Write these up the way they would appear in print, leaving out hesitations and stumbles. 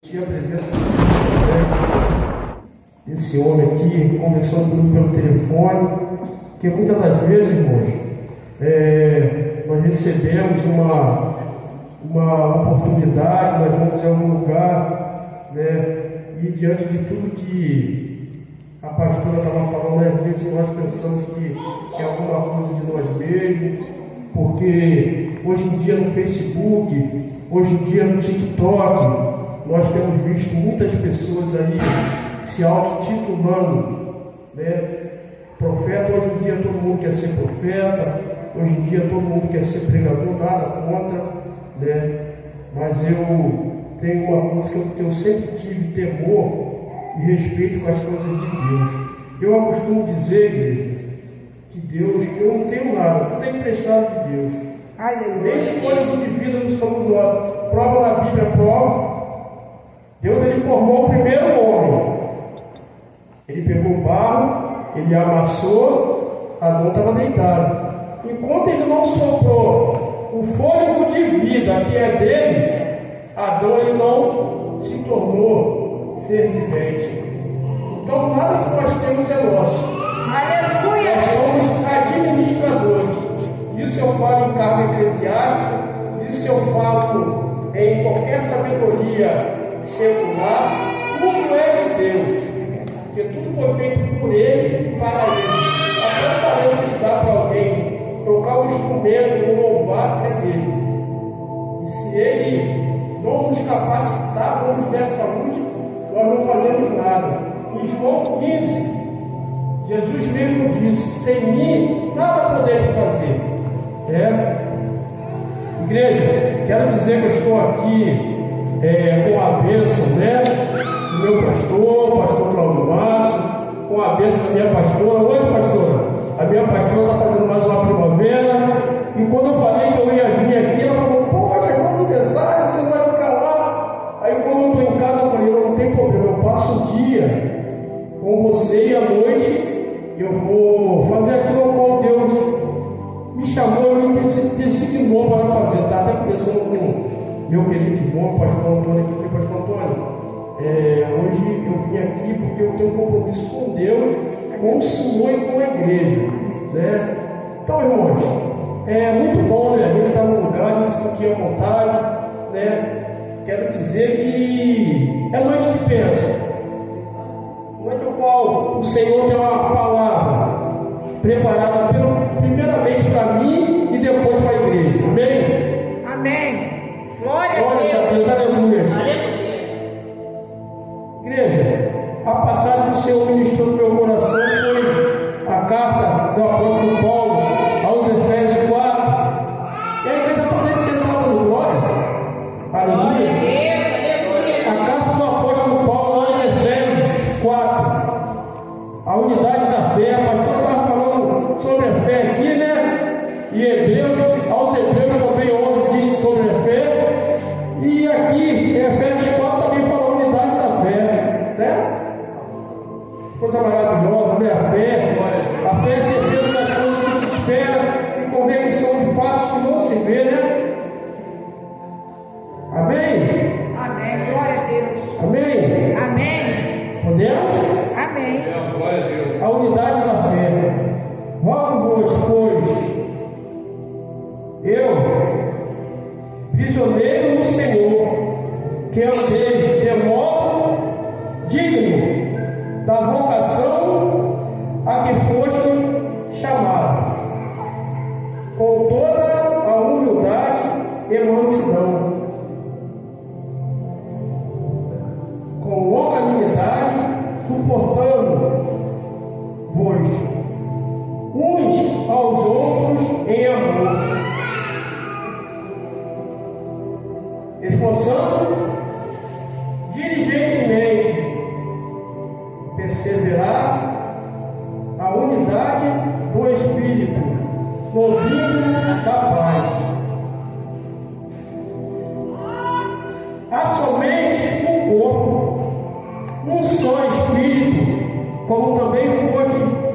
Tinha a presença desse homem aqui, conversando comigo pelo telefone, que muitas das vezes, irmãos, nós recebemos uma oportunidade, nós vamos em algum lugar, né, e diante de tudo que a pastora estava falando, às vezes nós pensamos que é alguma coisa de nós mesmos, porque hoje em dia no Facebook, hoje em dia no TikTok, nós temos visto muitas pessoas aí se auto-titulando, né, profeta. Hoje em dia todo mundo quer ser profeta, hoje em dia todo mundo quer ser pregador, nada contra, né? Mas eu tenho uma coisa que eu sempre tive temor e respeito com as coisas de Deus. Eu costumo dizer, igreja, que Deus, eu não tenho nada, tudo é emprestado de Deus. Nem fôlego de vida não somos nós. Prova na Bíblia, prova. Deus, ele formou o primeiro homem. Ele pegou o barro, ele amassou, Adão estava deitado. Enquanto ele não soprou o fôlego de vida que é dele, Adão ele não se tornou ser vivente. Então nada que nós temos é nosso. Aleluia! Nós somos administradores. Isso eu falo em cargo eclesiástico, isso eu falo em qualquer sabedoria secular. Tudo é de Deus, porque tudo foi feito por Ele e para Ele. Até o talento que dá para alguém tocar um instrumento, um louvar, é dele. E se Ele não nos capacitar, não nos der saúde, nós não fazemos nada. Em João 15, Jesus mesmo disse: sem mim nada podemos fazer. Igreja, quero dizer que eu estou aqui com a bênção, né, do meu pastor Cláudio Márcio, com a bênção da minha pastora. Hoje, pastora, a minha pastora está fazendo mais uma primavera, e quando eu falei que eu ia vir aqui, ela falou: poxa, é meu aniversário, você vai ficar lá? Aí quando eu estou em casa, eu falei: não tem problema, eu passo o dia com você e à noite eu vou fazer aquilo ao qual Deus me chamou e me designou para fazer. Está até conversando com meu querido irmão, pastor Antônio, que foi pastor Antônio. Hoje eu vim aqui porque eu tenho um compromisso com Deus, com o Senhor e com a igreja, né? Então, irmãos, é muito bom, né? A gente está num lugar, a gente se sentir à vontade, né? Quero dizer que é noite de bênção, noite no qual o Senhor tem uma palavra preparada primeiramente para mim e depois para a igreja. Amém? Amém. Glória a Deus. Aleluia. Igreja, a passagem do Senhor ministrou no meu coração foi a carta do apóstolo Paulo aos Efésios 4. E a igreja está sentada no glória. Aleluia. A carta do apóstolo Paulo aos Efésios 4. A unidade da fé. A pastora estava falando sobre a fé aqui, né? E aos Hebreus também 11 diz sobre a fé. E aqui, Efésios 4 também fala a unidade da fé, né? Coisa maravilhosa, né? A fé é certeza das coisas que se espera e convicção de fatos que não se vê, né? Amém? Amém. Glória a Deus. Amém? Amém. Podemos? Amém. Glória a Deus. A unidade da fé. Rogo-vos, pois, eu, prisioneiro no Senhor, que andeis de modo digno da vocação a que foste chamado, com toda a humildade e mansidão, com longanimidade, suportando-vos uns aos outros em amor, esforçando diligentemente perseverar a unidade do Espírito, no vínculo da paz. Há somente um corpo, um só Espírito, como também foi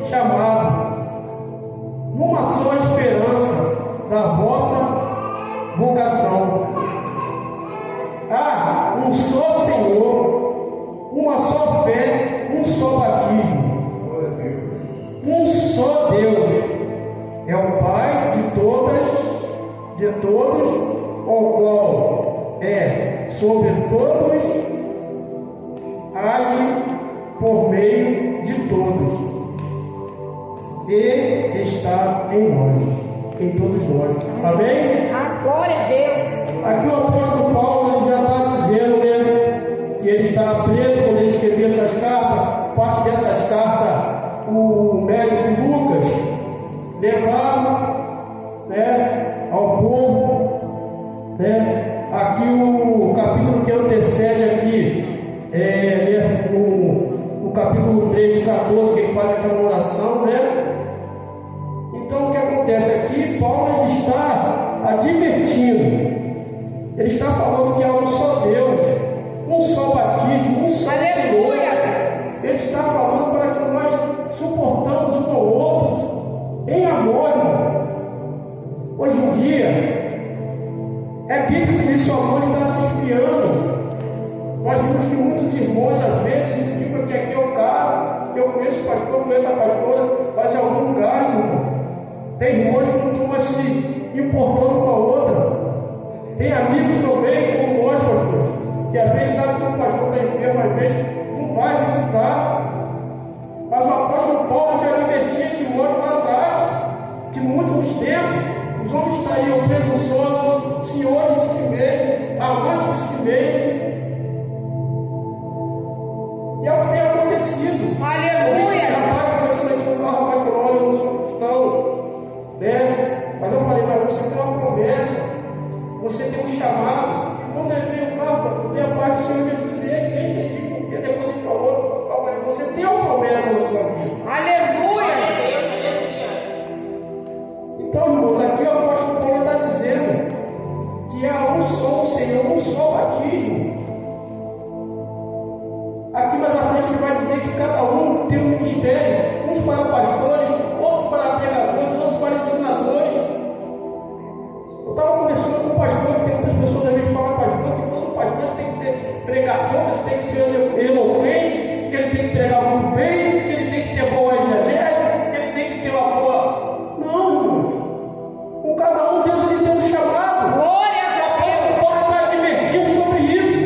chamado, numa só esperança da de todos, o qual é sobre todos, age por meio de todos, e está em nós, em todos nós. Amém? A glória a Deus. Aqui o apóstolo Paulo já está dizendo, né, que ele estava preso quando ele escrevia essas cartas. Parte dessas cartas o médico Lucas levava, né, ao povo, né. Aqui o capítulo que antecede aqui o capítulo 3, 14, que ele faz aquela oração, né? Então o que acontece aqui? Paulo ele está advertindo, ele está falando que há um só Deus, um só batismo, um só Senhor. Ele está falando para que nós suportamos uns ao outro em amor, irmão. Hoje em dia é bíblico isso, o amor está se esfriando. Nós vimos que muitos irmãos, às vezes, ficam que aqui é o caso, eu conheço o pastor, conheço a pastora, mas em algum lugar, irmão, tem irmãos que não estão se importando com a outra. Tem amigos também, como nós, pastores, que às vezes sabe que o pastor está enfermo, às vezes não vai visitar. Mas o apóstolo Paulo já advertia Timóteo lá atrás, que nos últimos tempos, os homens estariam presunçosos, senhores de si mesmos, amantes de si mesmos. E é o que tem acontecido. Aleluia! Rapaz, conversando aqui no carro, rapaz, falou: olha, eu não sou cristão, né? Mas eu falei para você, tem uma promessa, você tem um chamado. E quando ele veio o carro, tem a parte do Senhor Jesus, quem entendi, porque depois ele falou, eu falei: você tem uma promessa na sua vida. Aleluia! Então, irmãos, aqui o apóstolo Paulo está dizendo que há um só Senhor, um só batismo. Aqui mais à frente ele vai dizer que cada um tem um ministério, uns para pastores, outros para pregadores, outros para ensinadores. Eu estava conversando com um pastor, que tem muitas pessoas às vezes falam pastor, que todo pastor tem que ser pregador, que tem que ser eloquente, que ele tem que pregar muito bem, que ele tem que ter boa exegese, que ele tem que ter uma boa... Não, irmãos. Com cada um Deus ele tem um chamado. Glórias a Deus. Paulo está advertindo sobre isso.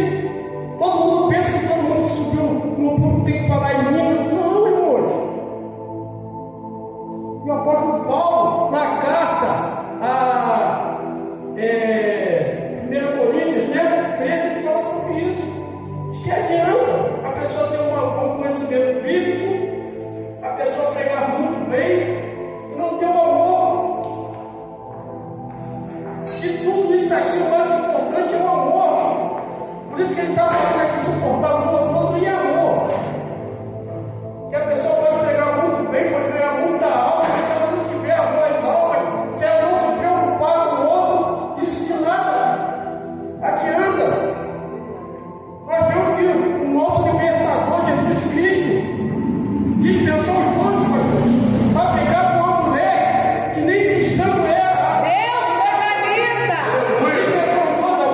Todo mundo pensa que todo mundo que subiu no público tem que falar em línguas. Não, irmãos. E o apóstolo Paulo, na carta a 1 Coríntios, né, 13, ele fala sobre isso. Diz que adianta a pessoa ter um bom conhecimento bíblico, a pessoa pregar muito bem e não ter um amor. De tudo isso aqui, o mais importante é o amor. Por isso que ele está falando aqui, suportar o outro em amor. Que a pessoa pode pregar muito bem, pode ganhar muita alma, mas se ela não tiver amor às almas, se ela não se preocupar com o outro, isso de nada adianta. Nós vemos que o nosso libertador, Jesus Cristo, dispensou os nossos, pastor, para pegar com uma mulher que nem cristã era. Deus, coisa linda!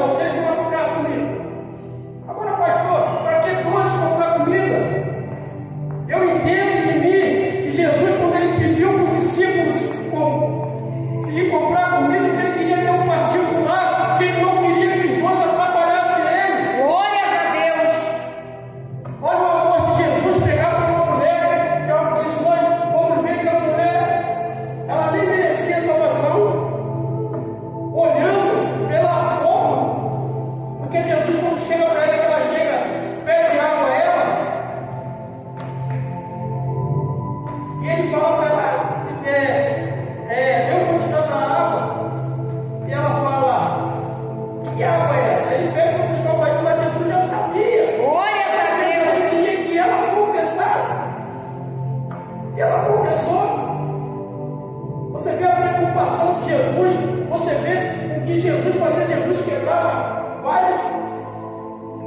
Você que vai comprar comida. Agora, pastor, para que nós comprar comida? Eu entendo de mim que Jesus, quando ele pediu para os discípulos ir comprar comida, que ele queria ter um particular, que ele não queria que os dois atrapalhassem ele. Glórias a Deus! Olha o amor de Jesus pegar para uma mulher, que é uma disse: nós vamos ver que a mulher, ela nem merecia salvação, olhando pela forma, porque Jesus, quando chega para ela, que ela chega, pede água a ela, e ele fala para ela: eu vou te dar a água, e ela fala: que água é essa? Ele pede para buscar o marido, mas Jesus já sabia. Glórias a Deus! Ele queria que ela confessasse. E ela confessou. Você vê a preocupação de Jesus. Você vê o que Jesus fazia. Jesus quebrava várias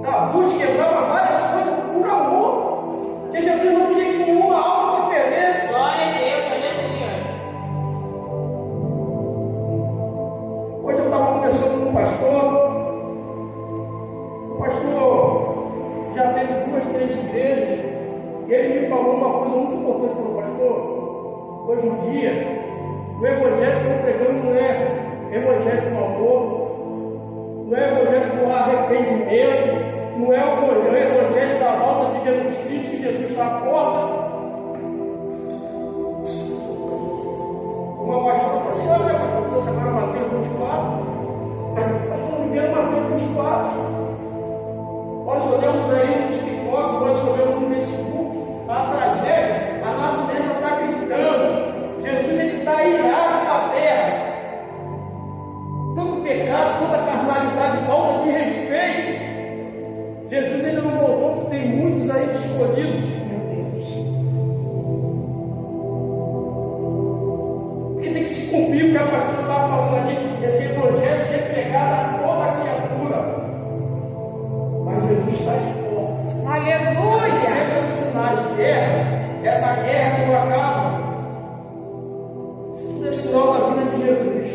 tabus, quebrava várias coisas por amor. Porque Jesus não queria que nenhuma alma se perdesse. Glória a Deus, aleluia. Hoje eu estava conversando com um pastor. O pastor já teve 2, 3 igrejas, e ele me falou uma coisa muito importante. Ele falou: pastor, hoje em dia o evangelho que eu estou pregando não é evangelho do amor, não é o evangelho do arrependimento, não é o evangelho da volta de Jesus Cristo, que Jesus está à porta. Uma pastora falou assim: olha, pastor, trouxe agora Mateus 24. Pastor, não viram Mateus 24. Nós olhamos aí no TikTok, nós olhamos no Facebook, a tragédia, a natureza está gritando. Jesus está irado na terra. Todo pecado, toda carnalidade, falta de respeito. Jesus ainda não voltou, porque tem muitos aí escolhidos. Meu Deus. Porque tem que se cumprir o que a pastora estava falando ali, esse evangelho ser pregado a toda a criatura. Mas Jesus está exposto. Aleluia. Sempre os sinais de guerra, essa guerra não acaba. Isso tudo é sinal da vida de Jesus.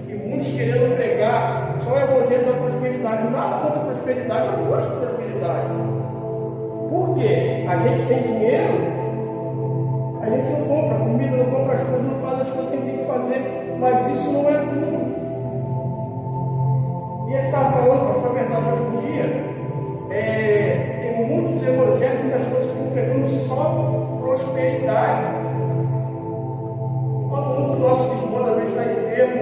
E muitos querendo pregar só o evangelho da prosperidade. Nada contra a prosperidade, eu gosto de prosperidade. Por quê? A gente sem dinheiro, a gente não compra comida, não compra as coisas, não faz as coisas que tem que fazer. Mas isso não é tudo. E ele estava falando, pastor, a verdade, hoje em dia, tem muitos evangélicos e as coisas que estão pegando só prosperidade. Quando um dos nossos irmãos às vezes está enfermo,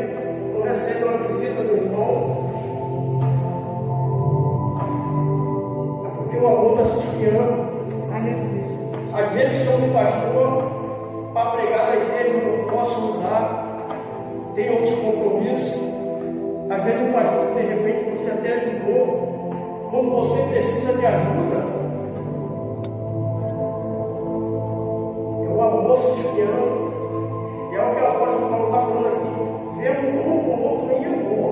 não recebe uma visita do irmão, é porque o amor está se esfriando. Aleluia. Às vezes chama o pastor para pregar na igreja, eu não posso mudar, tem outros compromissos. Às vezes o pastor, de repente, você até ajudou. Quando você precisa de ajuda, é o amor se esfriando. E é o que a apóstolo Paulo está falando aqui. Vemos um com o outro em amor.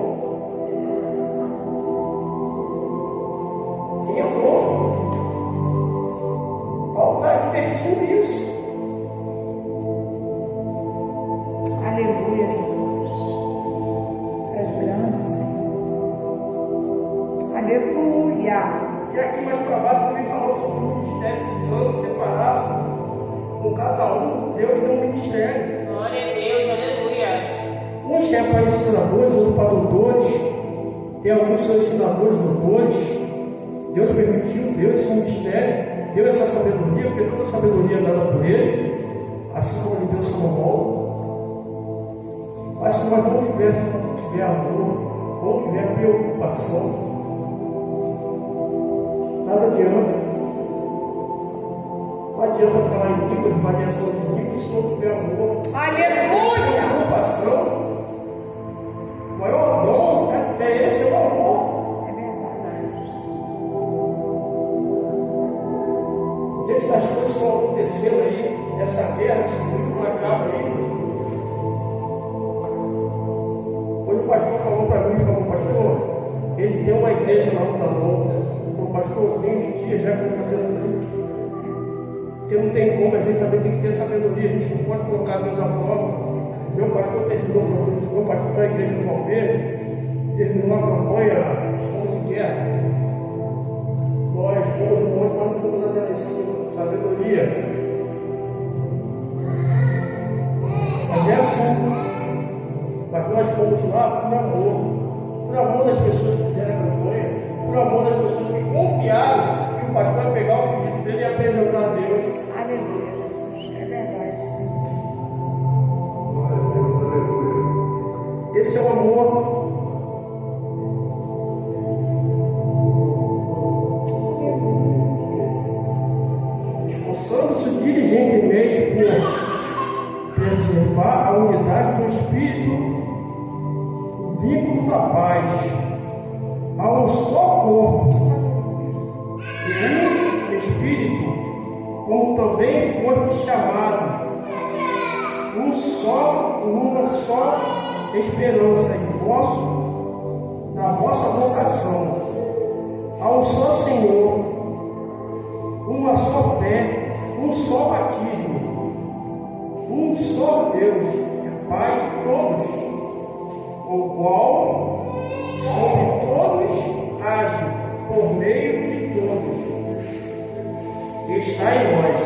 Em amor. Paulo está advertindo isso. Aleluia, Deus. És grande, Senhor. Aleluia. E aqui mais para baixo também falou sobre o ministério de santos separado. Com cada um, Deus deu um ministério. Glória a Deus, aleluia. Uns é para ensinadores, outros para doutores. Tem alguns que são ensinadores, doutores. Deus permitiu, deu esse ministério, deu essa sabedoria, porque toda a sabedoria é dada por Ele, assim como Ele deu Salomão. Mas se nós não tiver amor, não tiver preocupação, nada adianta. Não adianta falar em línguas, variação de línguas, se não tiver amor. Aleluia. Preocupação. O maior dom é esse, é o amor. É verdade. Diante das coisas que estão acontecendo aí, essa guerra, esse conflito não acaba aí. Hoje o pastor falou para mim, falou, pastor, ele tem uma igreja lá no Tanon. O pastor tem um dia já que eu estou dizendo, porque não tem como, a gente também tem que ter sabedoria, a gente não pode colocar Deus à prova. Meu pastor terminou, meu pastor da igreja do Palmeiras, terminou a campanha, fomos em guerra. Nós fomos no monte, mas não fomos até lá em cima, sabedoria. Mas é assim. Mas nós fomos lá por amor das pessoas que fizeram a campanha, por amor das pessoas que confiaram que o pastor ia pegar o pedido dele e apresentar a Deus. Aleluia, Jesus. É verdade, Senhor. Esse é o amor. Esforçando-se diligentemente por preservar a unidade do Espírito, o vínculo da paz, a um só corpo, e um Espírito, como também foi chamado, uma só esperança da vossa vocação, a um só Senhor, uma só fé, um só batismo, um só Deus, que é Pai de todos, o qual sobre todos age por meio de todos, que está em nós.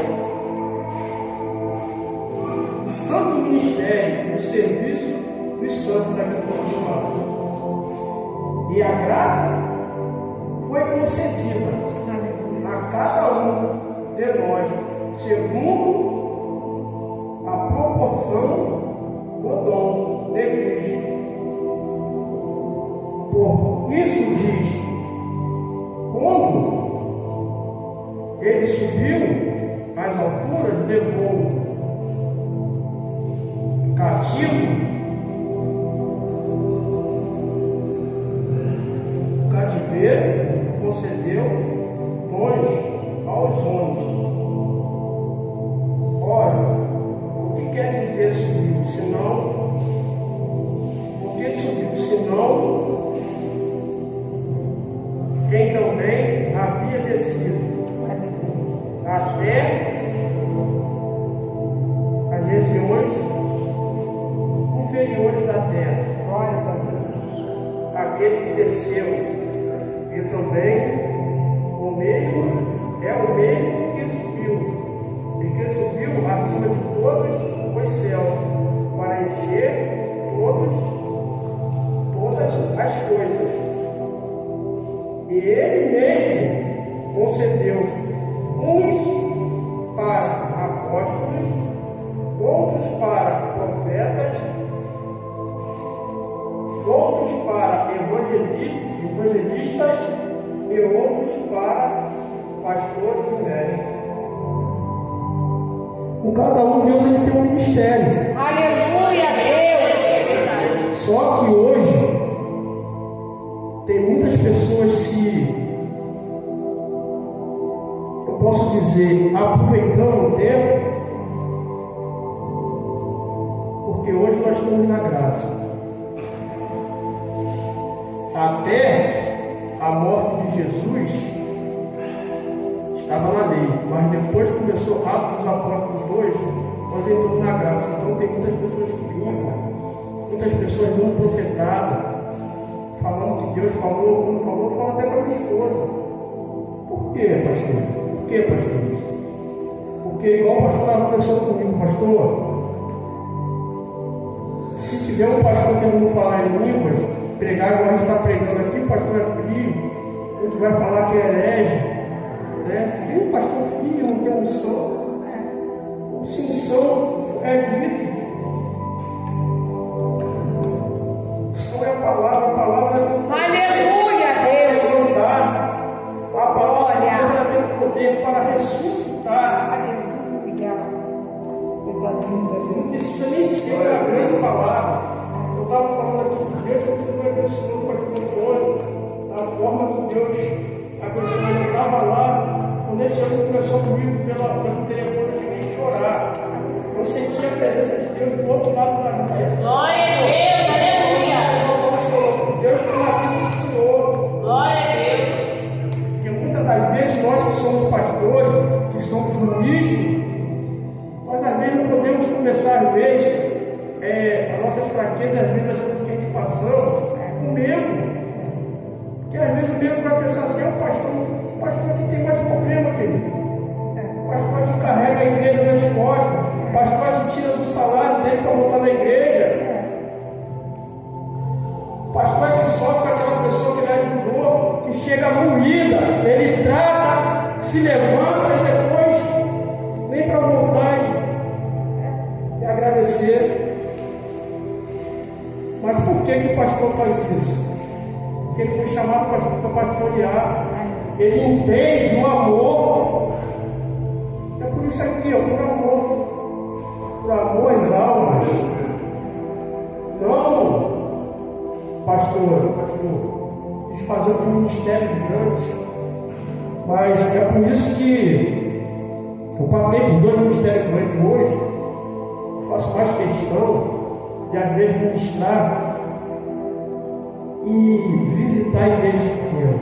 O santo ministério, o serviço dos santos. santo daquele chamado. E a graça foi concedida a cada um de nós, segundo a proporção do dom de Cristo. Por isso diz, quando ele subiu às alturas, levou cativo o cativeiro, concedeu dons aos homens. Ora, o que quer dizer subiu? Senão, porque subiu? Senão, quem também havia descido até as regiões inferiores da terra. Glórias a Deus. Aquele que desceu e também o mesmo é o mesmo que subiu, e que subiu acima de todos os céus, para encher todas as coisas. E ele mesmo concedeu uns para apóstolos, outros para profetas, outros para evangelistas e outros para pastores e mestres. Com cada um Deus ele tem um ministério. Aleluia, Deus. Só que hoje tem muitas pessoas eu posso dizer, aproveitando o tempo, porque hoje nós estamos na graça. Até a morte de Jesus estava na lei, mas depois começou Atos dos Apóstolos 2, nós entramos na graça. Então tem muitas pessoas que brincam, muitas pessoas dando profetada, falando que Deus falou, quando falou, fala até para a minha esposa. Por quê, pastor? Por quê, pastor? Porque igual o pastor estava conversando comigo, pastor, se tiver um pastor que não falar em línguas, pregar igual a gente está pregando aqui, o pastor é frio, a gente vai falar que é herege, né? E o pastor frio, não tem unção. Se unção é dito, unção é a palavra é Aleluia, Deus. a palavra de Deus ela tem poder para ressuscitar. Aleluia. Coisa linda, Não Deus. precisa nem ser uma grande palavra. Eu estava falando aqui de Deus, que você vai abençoar o pastor Antônio, a forma que Deus abençoou. Ele estava lá, quando esse homem começou comigo pelo telefone, eu cheguei a chorar. Eu senti a presença de Deus do outro lado da rua. Glória a Deus, aleluia. Deus está na vida do Senhor. Glória a Deus. Porque muitas das vezes nós que somos pastores, que somos ministros, nós às vezes não podemos começar às vezes as nossas fraquezas, às vezes as coisas que a gente passamos, com medo. Porque às vezes o medo vai pensar assim, o pastor que tem mais problema, querido. O pastor que carrega a igreja nas costas, o pastor que tira do salário dele para voltar na igreja. O pastor que sofre com aquela pessoa que ele ajudou, que chega moída, ele trata, se levanta e depois vem para voltar e agradecer. Mas por que o pastor faz isso? Porque ele foi chamado para pastorear. Ele entende o amor. É por isso aqui, ó, por amor às almas. Não, pastor, desfazendo ministérios grandes. Mas é por isso que eu passei por 2 ministérios grandes hoje. Eu faço mais questão de às vezes ministrar e visitar igrejas pequenas.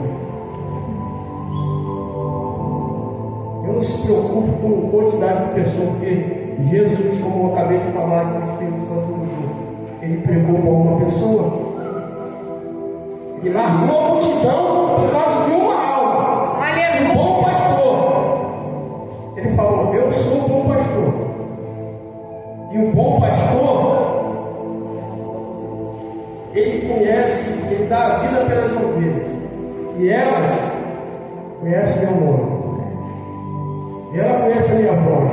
Eu não se preocupo com quantidade de pessoas, porque Jesus, como eu acabei de falar, que o Espírito Santo ele pregou para uma pessoa, ele largou a multidão por causa de uma alma. Um bom pastor. Ele falou, eu sou um bom pastor. E o bom pastor, dá a vida pelas ovelhas. E elas conhecem meu nome. Ela conhece a minha voz.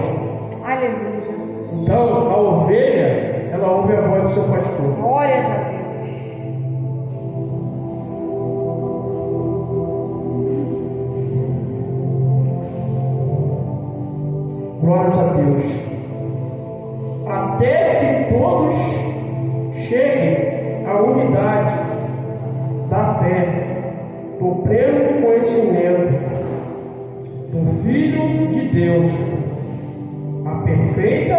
Aleluia, Jesus. Então, a ovelha, ela ouve a voz do seu pastor. Glórias a Deus. Glórias a Deus. Até que todos cheguem à unidade da fé, do pleno conhecimento do Filho de Deus, a perfeita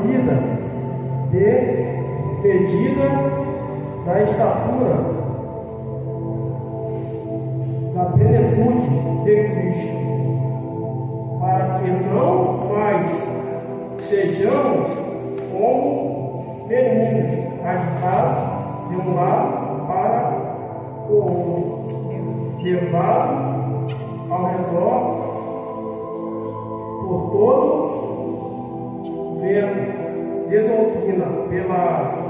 vida de medida da estatura da plenitude de Cristo, para que não mais sejamos como meninos agitados de um lado para o outro, levados ao redor por todo vento de doutrina pela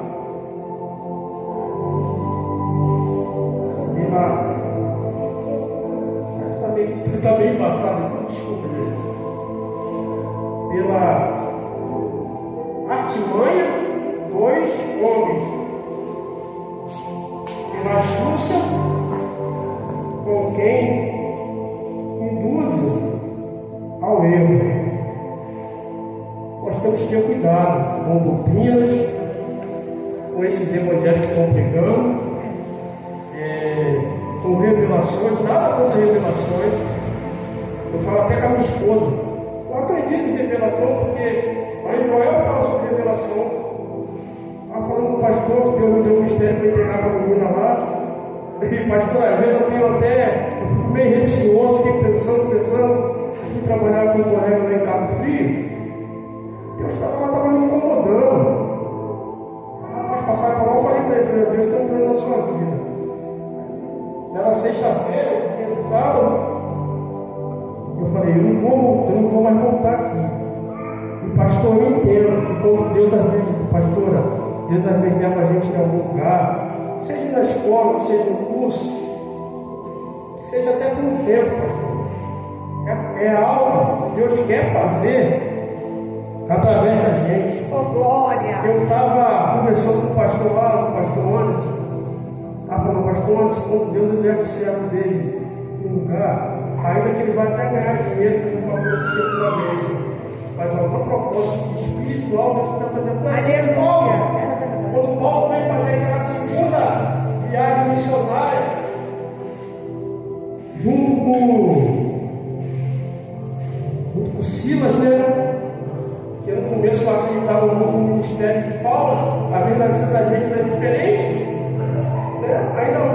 está meio passado, desculpa, pela artimanha dos homens, pela astúcia com quem induzem ao erro. Nós temos que ter cuidado com doutrinas, com esses evangelhos que estão pregando, com revelações, nada contra revelações. Eu falo até com a minha esposa. Eu acredito em revelação porque a Joel fala sobre revelação. Ela falou com o pastor que Deus me deu um mistério para entregar para a menina lá. E pastor, às vezes eu fico meio receoso, fiquei pensando. Fui trabalhar com um colega lá em Cabo Frio. Deus estava me incomodando. Mas passar por lá, eu falei para ele, meu Deus, tem um plano na sua vida. Era sexta-feira, sábado. Eu falei, eu não vou mais voltar aqui. E pastor, eu entendo que quando Deus às vezes, pastora, Deus às vezes leva a gente em algum lugar, seja na escola, seja no curso, seja até por um tempo, pastor. É algo que Deus quer fazer através da gente. Oh, glória! Eu estava conversando com o pastor lá, o pastor Anderson. Falando, pastor Anderson, quando Deus leva o servo dele em um lugar, ainda que ele vai até ganhar dinheiro para você da igreja, mas algum propósito espiritual Deus vai fazer com ele. Quando Paulo veio fazer aquela segunda viagem missionária, junto com Silas, né? Que no começo eu acreditava muito no ministério de Paulo, a vida da gente era diferente. Ainda o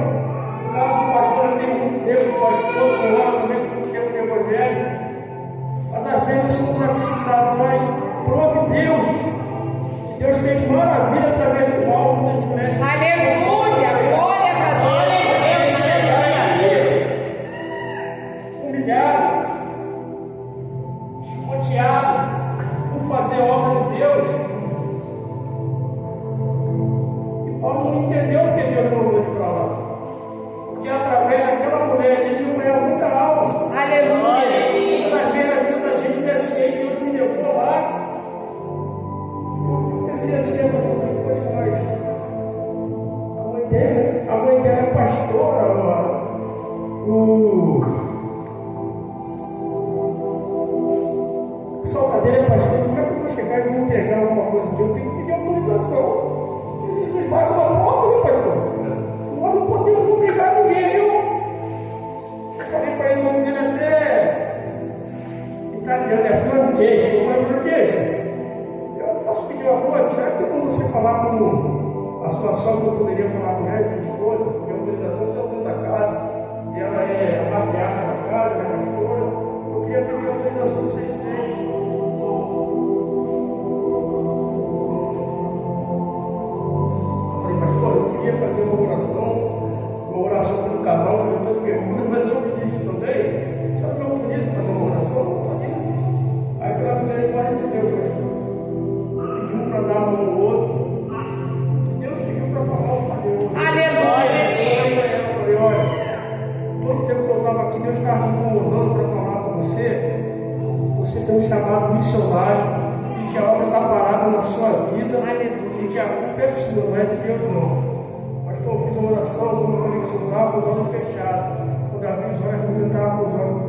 caso do pastor tem muito tempo, pastor Senhor também tem muito tempo no Evangelho, mas às vezes somos acreditados, mas prove Deus, que Deus fez maravilha através do Paulo. Aleluia! Glórias a Deus! Humilhado, chicoteado por fazer a obra de Deus. E Paulo não entendeu porque Deus mandou ele para lá. Porque através daquela mulher, Deus ia ganhar muita alma. Aleluia! Muitas vezes a vida da gente é assim, Deus me levou lá. Eu pensei assim, depois mais. A mãe dela é pastora agora. O soldadeiro é pastor. Como é que eu vou chegar e vou entregar alguma coisa de Deus? Eu tenho que pedir autorização. Ele faz uma porta, né, pastor? Nós não podemos obrigar ninguém, viu? Eu falei para ele, o nome dele até italiano, é Francesco. Mas Francesco, eu posso pedir uma coisa? Será que quando você falar com a sua sogra, eu poderia falar com ela, minha esposa, porque a autorização é o da casa, e ela é a matriarca da casa, é a pastora. Eu queria pedir a autorização que vocês têm. Eu queria fazer uma oração pelo casal, eu estou perguntando, mas eu pedi isso também. e que a culpa é sua, não é de Deus não. Mas quando eu fiz uma oração, como eu falei que eu estava com os olhos fechados, quando abri os olhos, eu estava com os olhos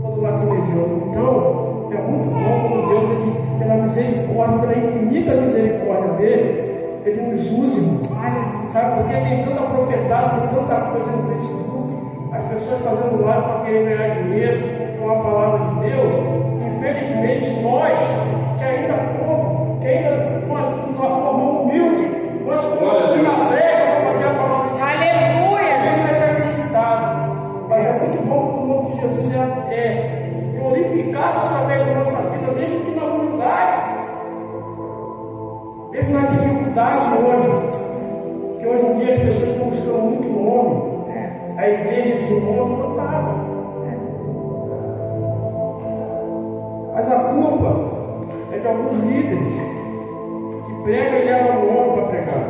todo lacrimejando. Então, é muito bom como Deus, ele, pela misericórdia, pela infinita misericórdia dele, ele nos use, irmão. Sabe, porque tem tanta profetada, tem tanta coisa no Facebook, as pessoas fazendo live para querer ganhar dinheiro com a palavra de Deus. Infelizmente, nós, que ainda nós, de uma forma humilde, nós colocamos na brecha para fazer a palavra de Deus. Aleluia! A gente vai ter acreditado. Mas é muito bom que o nome de Jesus é glorificado através da nossa vida, mesmo que na humildade, mesmo na dificuldade hoje. Que hoje em dia as pessoas estão buscando muito nome. A igreja de nome não nada. Mas a culpa é de alguns líderes que pregam e levam o nome para pregar.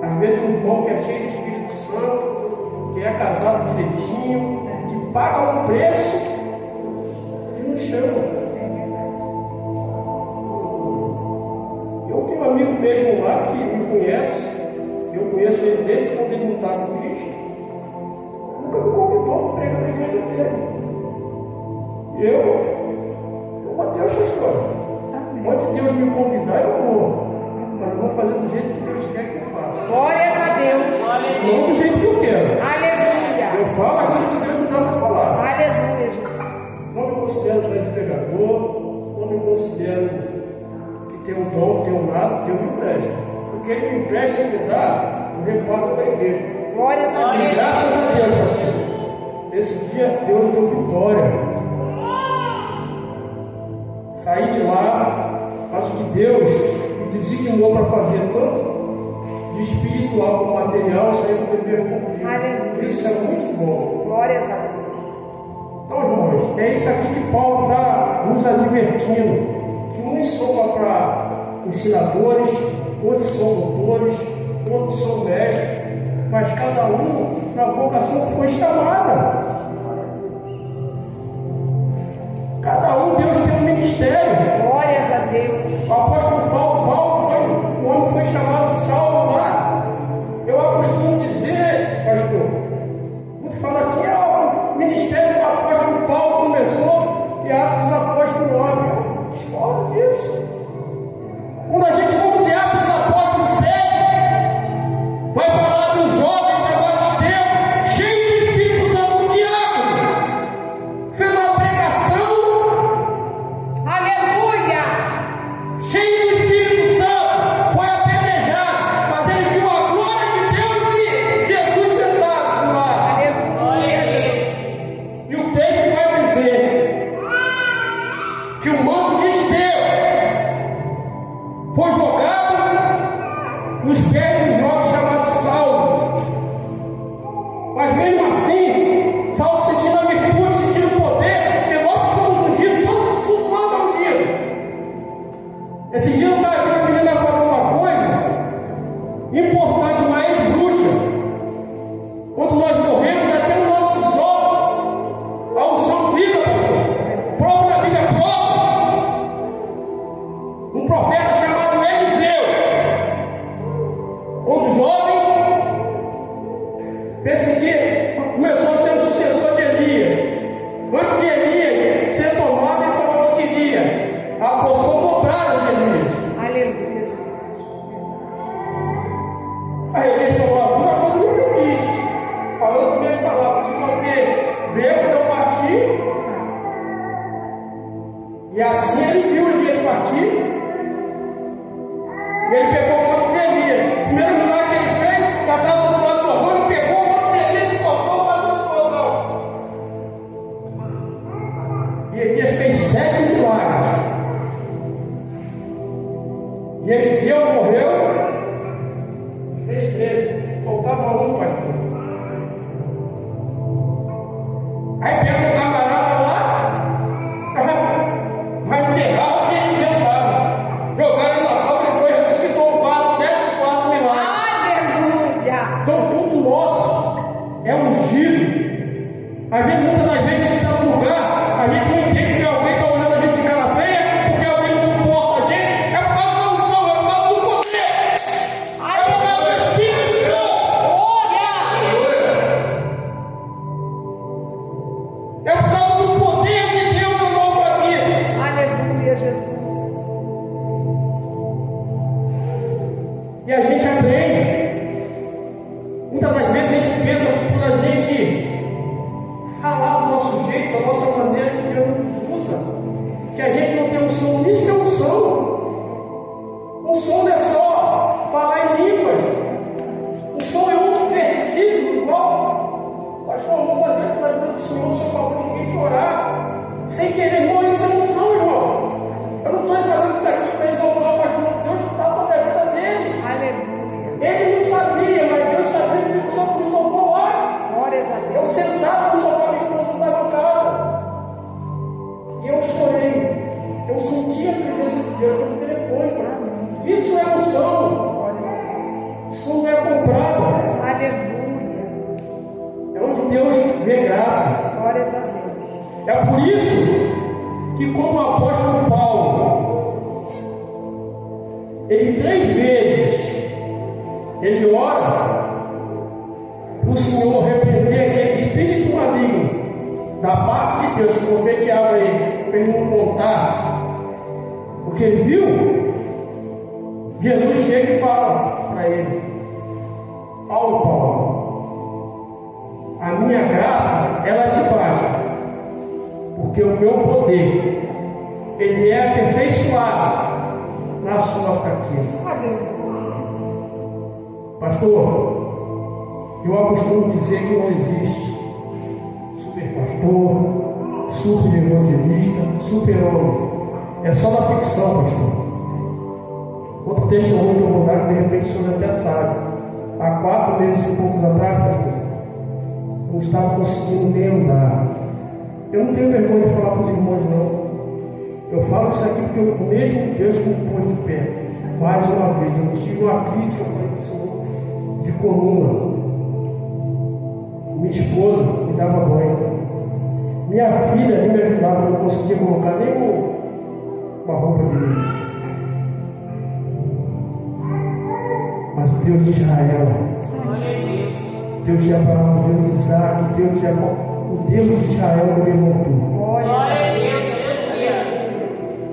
Às vezes um irmão que é cheio de Espírito Santo, que é casado direitinho, que paga um preço e não chama. Eu tenho um amigo mesmo lá que me conhece, eu conheço ele desde quando ele não estava com Cristo. Nunca me convidou para pregar na igreja dele. Eu botei essa história. Onde Deus me convidar, eu vou. Mas eu vou fazer do jeito que Deus quer que eu faça. Glórias a Deus. Não do jeito que eu quero. Aleluia. Eu falo aquilo que Deus me dá para falar. Aleluia, Jesus. Não me considero grande pregador, não me considero que tem um dom, que tem um lado, Deus me empresta. Porque Ele me empresta e me dá, eu reparto da igreja. Glórias a E Deus. graças a Deus, pastor, esse dia Deus deu vitória. Saí de lá, faço o que Deus me designou para fazer, tanto de espiritual como material, saí do primeiro conflito. Aleluia. Isso é muito bom. Glórias a Deus. Então, irmãos, é isso aqui que Paulo está nos advertindo, que uns são para ensinadores, outros são doutores, outros são mestres, mas cada um na vocação que foi chamada. Cada um, Deus tem um ministério. Glórias a Deus. O apóstolo Paulo foi, o homem foi chamado Saulo lá. Eu costumo dizer, pastor, muito fala assim, o ministério do apóstolo Paulo começou e Atos dos Apóstolos 9. Eu discordo disso. Quando a gente for dizer Atos dos Apóstolos 7, vai falar dos jovens que agora estão cheios do Espírito Santo do diabo. Fez uma pregação. Aleluia. Cheio do Espírito Santo, foi apedrejado, mas ele viu a glória de Deus e Jesus sentado do lado. Aleluia, Jesus. E o texto vai dizer que o manto de Estevão foi jogado nos pés de um jovem chamado Saulo. Mas mesmo assim, Saulo sentindo a virtude, sentindo o poder, porque nós que somos ungidos, tudo nós é ungido. Esse dia eu estava aqui, a menina falou uma coisa importante, uma ex-bruxa. Quando nós morremos, até os nossos ossos, a unção fica, pastor. Prova da Bíblia é prova. Um profeta chamado Eliseu, outro jovem, perseguido, começou a ser o sucessor de Elias. Antes de Elias ser tomado, ele falou que queria a porção dobrada de Elias. Aleluia, Jesus. Aí Elias falou alguma coisa que eu fiz, falando com minhas palavras. Se você vê quando eu parti, e assim ele viu Elias partir, e ele pegou o outro de Elias. O primeiro milagre que ele fez, já estava do lado do fogão, ele pegou o outro de Elias e colocou para dentro do fogão. E Elias fez 7 milagres. E Eliseu morreu, fez 13. Faltava um, pastor. Aí pegou um camarada lá, vai enterrar o que Eliseu estava. Jogaram ele na porta e foi, ressuscitou o quarto, 14 milagres. Aleluia. Então tudo nosso é ungido. Às vezes, muitas das vezes, a gente está num lugar, a gente não entende que alguém está olhando a gente de cara feia, porque alguém não suporta a gente. Deus no telefone. Isso é unção. Isso não é comprado. Aleluia. É onde Deus vê graça. Glórias a Deus. É por isso que, como o apóstolo Paulo, ele 3 vezes ele ora para o Senhor repreender aquele espírito maligno da parte de Deus, que você que abre ele, para ele não contar o que ele viu. Jesus chega e fala para ele: Paulo, a minha graça ela te basta, porque o meu poder ele é aperfeiçoado na sua fraqueza. Pastor, eu costumo dizer que não existe super pastor, super evangelista, super homem. É só na ficção, pastor. Outro testemunho que eu vou dar, que de repente o senhor até sabe. Há 4 meses e poucos atrás, pastor, eu não estava conseguindo nem andar. Eu não tenho vergonha de falar para os irmãos, não. Eu falo isso aqui porque o mesmo Deus que me pôs de pé. Mais uma vez, eu tive uma crise, eu falei para o Senhor, de coluna. Minha esposa me dava banho. Minha filha me ajudava, eu não conseguia colocar nem uma roupa direita. Mas o Deus de Israel, Deus de Abraão, Deus de Isaac, Deus de Jacó, o Deus de Israel me levantou. Glória a Deus.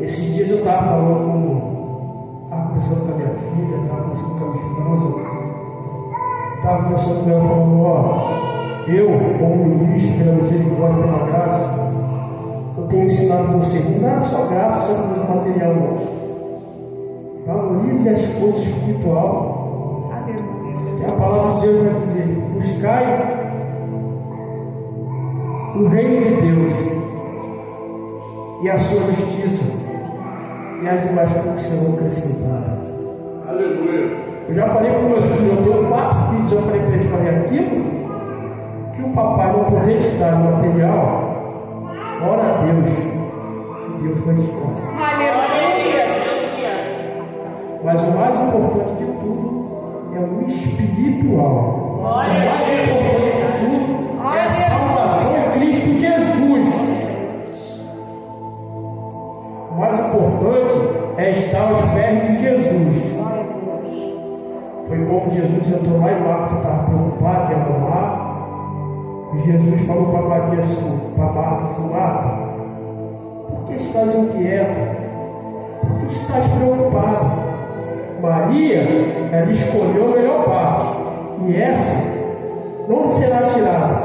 Esses dias eu estava falando conversando com a minha filha, estava conversando com a minha esposa, estava conversando com ela, falando: eu, como ministro pela misericórdia e pela graça, eu tenho ensinado você, não dá só graça, só coisa material, não. Valorize as coisas espirituais. Que a palavra de Deus vai dizer: buscai o reino de Deus e a sua justiça, e as demais coisas serão acrescentadas. Aleluia. Eu já falei para meus filhos, eu tenho 4 filhos, eu falei para eles: falei aquilo que o papai não poder te dar no material, ora a Deus, que Deus vai te dar. Aleluia. Mas o mais importante de tudo é o espiritual. O mais importante de tudo é a salvação em Cristo Jesus. O mais importante é estar aos pés de Jesus. Foi como Jesus entrou lá em Marcos, estava preocupado, ia mamar, e Jesus falou para Maria assim, para Marta assim: Marta, por que estás inquieta? Por que estás preocupada? Maria, ela escolheu a melhor parte, e essa não será tirada.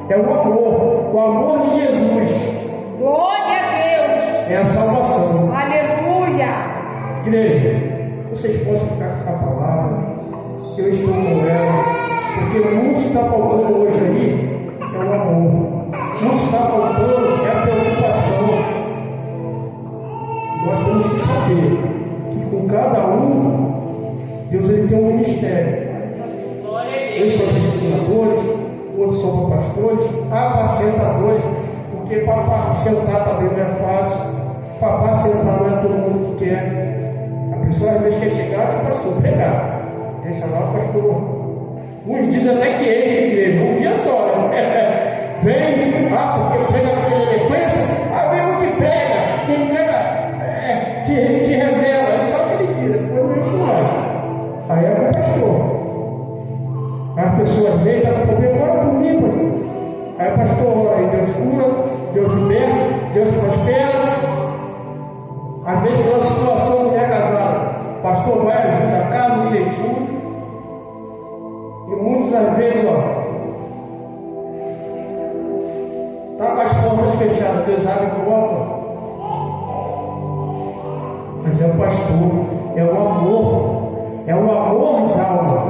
É o amor de Jesus. Glória a Deus. É a salvação. Aleluia. Igreja, vocês possam ficar com essa palavra, que eu estou com ela, porque muito está faltando hoje aí é o amor. Muito está faltando é a preocupação. Nós temos que saber que com cada um, Deus ele tem um ministério. Uns são ensinadores, outros são pastores, apacentadores, porque para apacentar também não é fácil. Para apacentar não é todo mundo que quer. A pessoa às vezes quer chegar e assim, pregar. Deixa lá o pastor. Uns dizem até que enche a igreja, um dia só, né? Vem, porque prega com eloquência, vem um que prega, quem prega, que revela, é só aquele dia, depois não enche mais. Aí é o pastor. As pessoas veem, dá para comer, ora por mim, pastor. Aí o pastor ora, e Deus cura, Deus liberta, Deus prospera. Às vezes, numa situação de mulher casada, o pastor vai, ajuda a casa, direitinho. E muitas às vezes, está com as portas fechadas, Deus abre a porta. Mas é o pastor, é o amor das almas.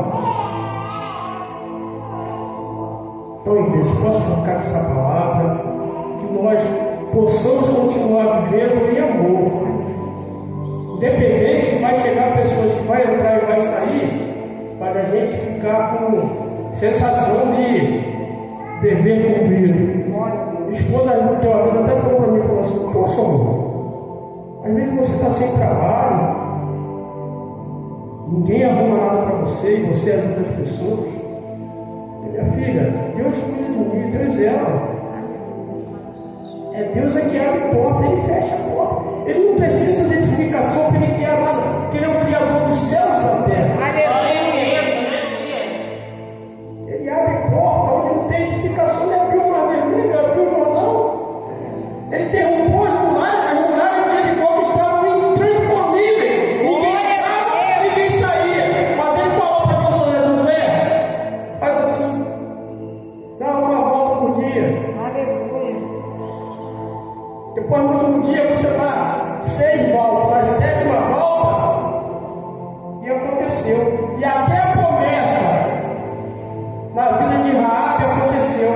Então, igreja, posso ficar com essa palavra, que nós possamos continuar vivendo em amor. Independente que vai chegar pessoas que vai entrar e vai sair, mas a gente ficar com sensação de dever cumprido. Minha esposa, tem uma vez até falou para mim, falou assim: poxa, amor, a Às vezes você está sem trabalho, ninguém arruma nada para você e você ajuda as pessoas. Minha filha, Deus cuida de mim, Deus ela. É Deus é que abre porta, Ele fecha a porta. Ele não precisa de edificação para Ele criar nada, porque Ele é o Criador dos céus e da terra. Aleluia. Ele abre porta onde não tem edificação. Ele abriu uma vermelha, ele abriu um Jordão. Ele derrubou as muralhas de Jericó estavam intransponíveis. Ninguém entrava, ninguém saía. Mas ele falou para Josué: Josué, faz assim, dá uma volta por dia. Aleluia. Depois no último dia você dá 6 voltas, mas 7ª volta. E aconteceu. E até a promessa na vida de Raabe aconteceu.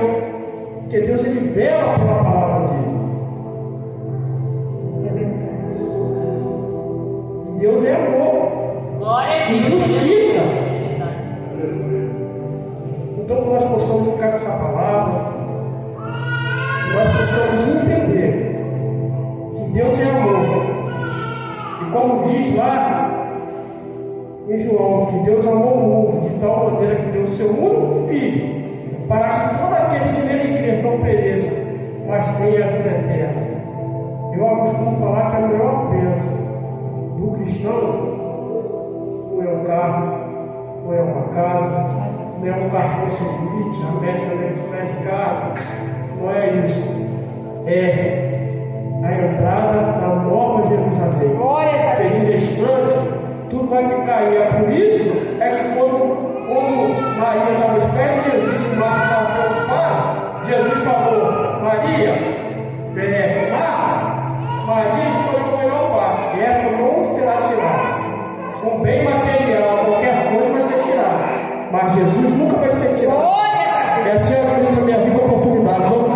Porque Deus ele vela pela palavra dele. E Deus é amor Glória a e Deus. justiça. Então que nós possamos ficar com essa palavra, nós possamos entender que Deus é amor. E como diz lá em João, que Deus amou o mundo de tal maneira que deu o seu único Filho, para que todo aquele que nele crer não pereça, mas tenha a vida eterna. Eu costumo falar que a melhor bênção do cristão não é um carro, não é uma casa, não é um cartão sem limite, a América não faz carro, não é isso. É a entrada na Nova Jerusalém. Glórias a Deus. Porque distante, tudo vai ficar aí. É por isso que quando Maria estava aos pés de Jesus, e Marta estava preocupada, Jesus falou: Maria, Maria escolheu a melhor parte, e essa não será tirada. Um bem material, qualquer coisa vai ser tirada, mas Jesus nunca vai ser tirado. Glórias a Deus. Essa é a minha vida, oportunidade. Vamos